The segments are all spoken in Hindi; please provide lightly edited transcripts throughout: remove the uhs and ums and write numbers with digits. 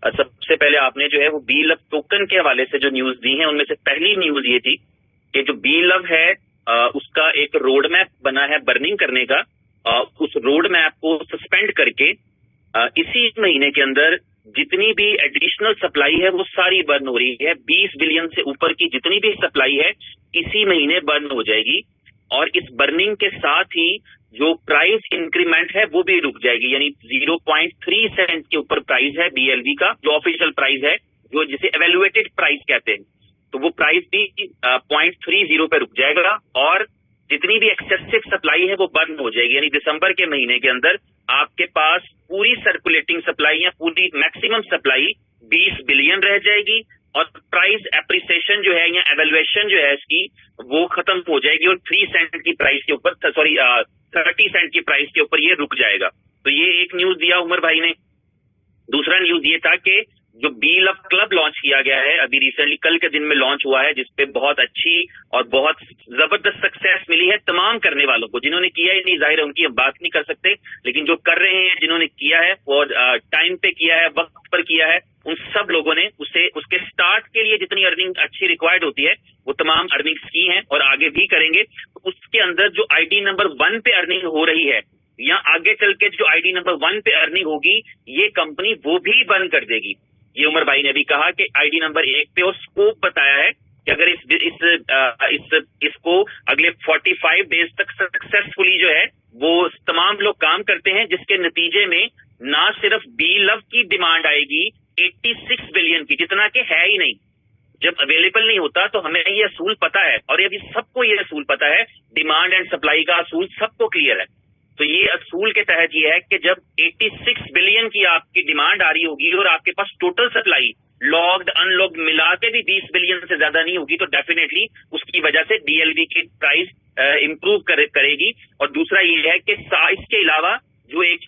सबसे पहले आपने जो है वो बी लव टोकन के हवाले से जो न्यूज दी है उनमें से पहली न्यूज ये थी कि जो बी लव है उसका एक रोड मैप बना है बर्निंग करने का। उस रोड मैप को सस्पेंड करके इसी महीने के अंदर जितनी भी एडिशनल सप्लाई है वो सारी बर्न हो रही है। 20 बिलियन से ऊपर की जितनी भी सप्लाई है इसी महीने बर्न हो जाएगी और इस बर्निंग के साथ ही जो प्राइस इंक्रीमेंट है वो भी रुक जाएगी, यानी 0.3 सेंट के ऊपर प्राइस है बीएलवी का, जो ऑफिशियल प्राइस है, जो जिसे एवेल्युएटेड प्राइस कहते हैं, तो वो प्राइस भी 0.30 पे रुक जाएगा और जितनी भी एक्सेसिव सप्लाई है वो बर्न हो जाएगी। यानी दिसंबर के महीने के अंदर आपके पास पूरी सर्कुलेटिंग सप्लाई या पूरी मैक्सिमम सप्लाई 20 बिलियन रह जाएगी और प्राइस एप्रिसिएशन जो है या एवेल्युएशन जो है इसकी वो खत्म हो जाएगी और 3 सेंट की प्राइस के ऊपर 30 सेंट की प्राइस के ऊपर ये रुक जाएगा। तो ये एक न्यूज दिया उमर भाई ने। दूसरा न्यूज ये था कि जो बी लव क्लब लॉन्च किया गया है अभी रिसेंटली कल के दिन में लॉन्च हुआ है, जिसपे बहुत अच्छी और बहुत जबरदस्त सक्सेस मिली है तमाम करने वालों को। जिन्होंने किया ही नहीं, जाहिर है उनकी हम बात नहीं कर सकते, लेकिन जो कर रहे हैं, जिन्होंने किया है और टाइम पे किया है, वक्त पर किया है, उन सब लोगों ने उसके स्टार्ट के लिए जितनी अर्निंग अच्छी रिक्वायर्ड होती है वो तमाम अर्निंग्स की हैं और आगे भी करेंगे। तो उसके अंदर जो आईडी नंबर 1 पे अर्निंग हो रही है या आगे चल के जो आईडी नंबर 1 पे अर्निंग होगी ये कंपनी वो भी बंद कर देगी। ये उमर भाई ने भी कहा कि आईडी नंबर 1 पे और स्कोप बताया है कि अगर इसको अगले 45 डेज तक सक्सेसफुली जो है वो तमाम लोग काम करते हैं, जिसके नतीजे में ना सिर्फ बी लव की डिमांड आएगी 86 बिलियन की, जितना कि है ही नहीं। जब अवेलेबल नहीं होता तो हमें ये असूल पता है और अभी सबको ये असूल पता है, डिमांड एंड सप्लाई का असूल सबको क्लियर है। तो ये असूल के तहत ये है कि जब 86 बिलियन की आपकी डिमांड आ रही होगी और आपके पास टोटल सप्लाई लॉग्ड अनलॉग्ड मिला के भी 20 बिलियन से ज्यादा नहीं होगी, तो डेफिनेटली उसकी वजह से डीएलवी की प्राइस इंप्रूव करेगी। और दूसरा ये है कि इसके अलावा जो एक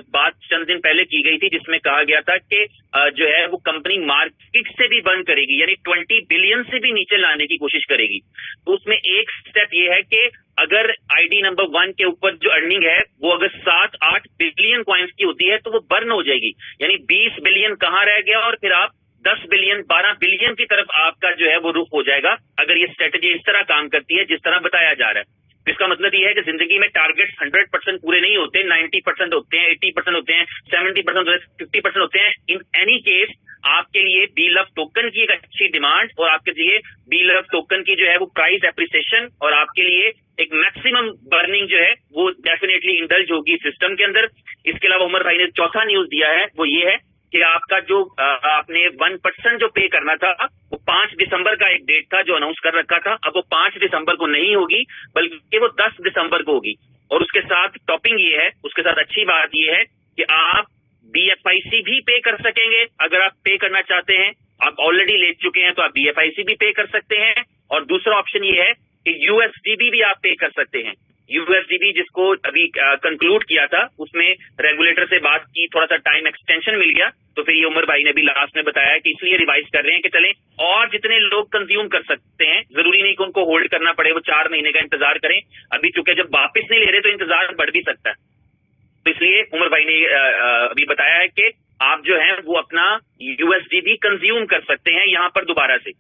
बात चंद दिन पहले की गई थी जिसमें कहा गया था कि जो है वो कंपनी मार्केट से भी बंद करेगी, यानी 20 बिलियन से भी नीचे लाने की कोशिश करेगी। तो उसमें एक स्टेप ये है कि अगर आईडी नंबर 1 के ऊपर जो अर्निंग है वो अगर 7-8 बिलियन कॉइन्स की होती है तो वो बर्न हो जाएगी, यानी 20 बिलियन कहाँ रह गया और फिर आप 10 बिलियन 12 बिलियन की तरफ आपका जो है वो रुख हो जाएगा अगर ये स्ट्रेटेजी इस तरह काम करती है जिस तरह बताया जा रहा है। इसका मतलब ये है कि जिंदगी में टारगेट्स 100% पूरे नहीं होते, 90% होते हैं, 80% होते हैं, 70% होते हैं, 50% होते हैं। इन एनी केस आपके लिए बी लव टोकन की एक अच्छी डिमांड और आपके लिए बी लव टोकन की जो है वो प्राइस एप्रिसिएशन और आपके लिए एक मैक्सिमम बर्निंग जो है वो डेफिनेटली इंडल्ज होगी सिस्टम के अंदर। इसके अलावा उमर भाई ने चौथा न्यूज दिया है वो ये है कि आपका जो आपने 1% जो पे करना था वो 5 दिसंबर का एक डेट था जो अनाउंस कर रखा था, अब वो 5 दिसंबर को नहीं होगी बल्कि वो 10 दिसंबर को होगी। और उसके साथ टॉपिंग ये है, उसके साथ अच्छी बात ये है कि आप बीएफआईसी भी पे कर सकेंगे। अगर आप पे करना चाहते हैं, आप ऑलरेडी ले चुके हैं तो आप बीएफआईसी भी पे कर सकते हैं। और दूसरा ऑप्शन ये है कि यूएसडीबी भी आप पे कर सकते हैं। यूएसडीबी जिसको अभी कंक्लूड किया था उसमें रेगुलेटर से बात की, थोड़ा सा टाइम एक्सटेंशन मिल गया, तो फिर ये उमर भाई ने भी लास्ट में बताया कि इसलिए रिवाइज कर रहे हैं कि चलें और जितने लोग कंज्यूम कर सकते हैं, जरूरी नहीं कि उनको होल्ड करना पड़े, वो 4 महीने का इंतजार करें। अभी चूंकि जब वापस नहीं ले रहे तो इंतजार बढ़ भी सकता है, तो इसलिए उमर भाई ने अभी बताया है कि आप जो है वो अपना यूएसडीबी कंज्यूम कर सकते हैं यहाँ पर दोबारा से।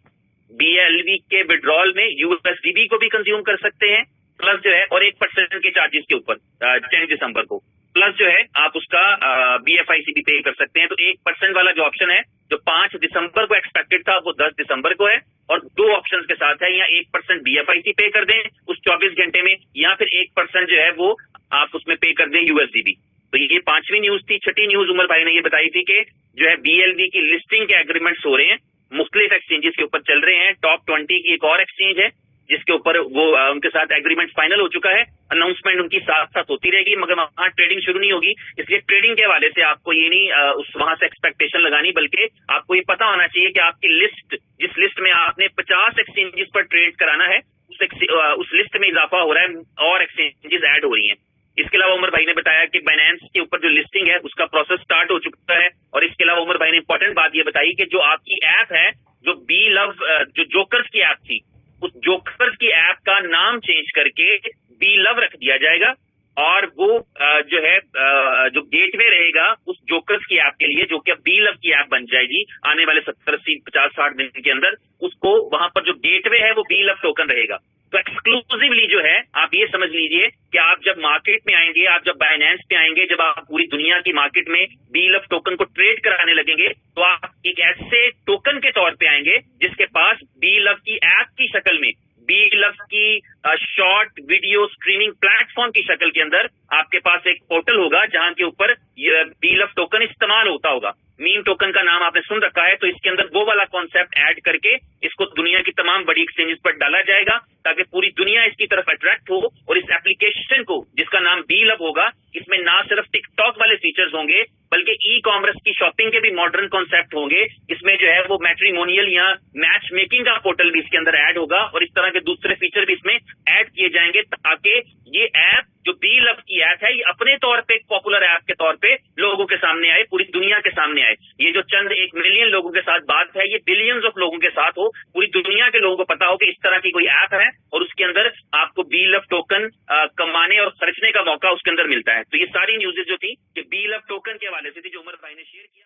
बीएलवी के विड्रॉल में यूएसडीबी को भी कंज्यूम कर सकते हैं प्लस जो है और 1% के चार्जेस के ऊपर 10 दिसंबर को, प्लस जो है आप उसका बीएफआईसी भी पे कर सकते हैं। तो 1% वाला जो ऑप्शन है जो 5 दिसंबर को एक्सपेक्टेड था वो 10 दिसंबर को है और 2 ऑप्शंस के साथ है, या 1% बीएफआईसी पे कर दें उस 24 घंटे में, या फिर 1% जो है वो आप उसमें पे कर दें यूएसडीबी। तो ये 5वीं न्यूज थी। छठी न्यूज उमर भाई ने ये बताई थी कि जो है बीएलवी की लिस्टिंग के एग्रीमेंट्स हो रहे हैं, मुख्तलिफ एक्सचेंजेस के ऊपर चल रहे हैं। टॉप 20 की एक और एक्सचेंज है जिसके ऊपर वो उनके साथ एग्रीमेंट फाइनल हो चुका है। अनाउंसमेंट उनकी साथ साथ होती रहेगी मगर वहां ट्रेडिंग शुरू नहीं होगी, इसलिए ट्रेडिंग के हवाले से आपको ये नहीं उस वहां से एक्सपेक्टेशन लगानी, बल्कि आपको ये पता होना चाहिए कि आपकी लिस्ट, जिस लिस्ट में आपने 50 एक्सचेंजेस पर ट्रेड कराना है, उस लिस्ट में इजाफा हो रहा है और एक्सचेंजेस ऐड हो रही हैं। इसके अलावा उमर भाई ने बताया कि बाइनेंस के ऊपर जो लिस्टिंग है उसका प्रोसेस स्टार्ट हो चुका है। और इसके अलावा उमर भाई ने इंपॉर्टेंट बात ये बताई कि जो आपकी ऐप है, जो बी लव जो जोकर्स की ऐप थी, उस जोकर्स की ऐप का नाम चेंज करके बी लव रख दिया जाएगा और वो जो है जो गेटवे रहेगा उस जोकर्स की ऐप के लिए, जो कि अब बी लव की ऐप बन जाएगी आने वाले 70 80 50 60 दिन के अंदर, उसको वहां पर जो गेटवे है वो बी लव टोकन रहेगा। तो एक्सक्लूसिवली जो है आप ये समझ लीजिए कि आप जब मार्केट में आएंगे, आप जब बाइनेंस पे आएंगे, जब आप पूरी दुनिया की मार्केट में बी लव टोकन को ट्रेड कराने लगेंगे, तो आप एक ऐसे टोकन के तौर पे आएंगे जिसके पास बी लव की ऐप की शक्ल में, बी लव की शॉर्ट वीडियो स्ट्रीमिंग प्लेटफॉर्म की शक्ल के अंदर आपके पास एक पोर्टल होगा जहां के ऊपर बी लव टोकन इस्तेमाल होता होगा। मीम टोकन का नाम आपने सुन रखा है, तो इसके अंदर वो वाला कॉन्सेप्ट ऐड करके इसको दुनिया की तमाम बड़ी एक्सचेंजेस पर डाला जाएगा ताकि पूरी दुनिया इसकी तरफ अट्रैक्ट हो। और इस एप्लीकेशन को, जिसका नाम बी लव होगा, इसमें ना सिर्फ टिकटॉक वाले फीचर्स होंगे बल्कि ई कॉमर्स की शॉपिंग के भी मॉडर्न कॉन्सेप्ट होंगे। इसमें जो है वो मैट्रिमोनियल या मैच मेकिंग का पोर्टल भी इसके अंदर ऐड होगा और इस तरह के दूसरे फीचर भी इसमें ऐड किए जाएंगे ताकि ये ऐप जो बी लव की ऐप है ये अपने तौर पे एक पॉपुलर ऐप के तौर पे लोगों के सामने आए, पूरी दुनिया के सामने आए। ये जो चंद 1 मिलियन लोगों के साथ बात है, ये बिलियंस ऑफ लोगों के साथ हो, पूरी दुनिया के लोगों को पता हो कि इस तरह की कोई ऐप है और उसके अंदर आपको बी लव टोकन कमाने और खर्चने का मौका उसके अंदर मिलता है। तो ये सारी न्यूज़ेस जो थी कि बी लव टोकन के हवाले से थी जो उमर भाई ने शेयर किया।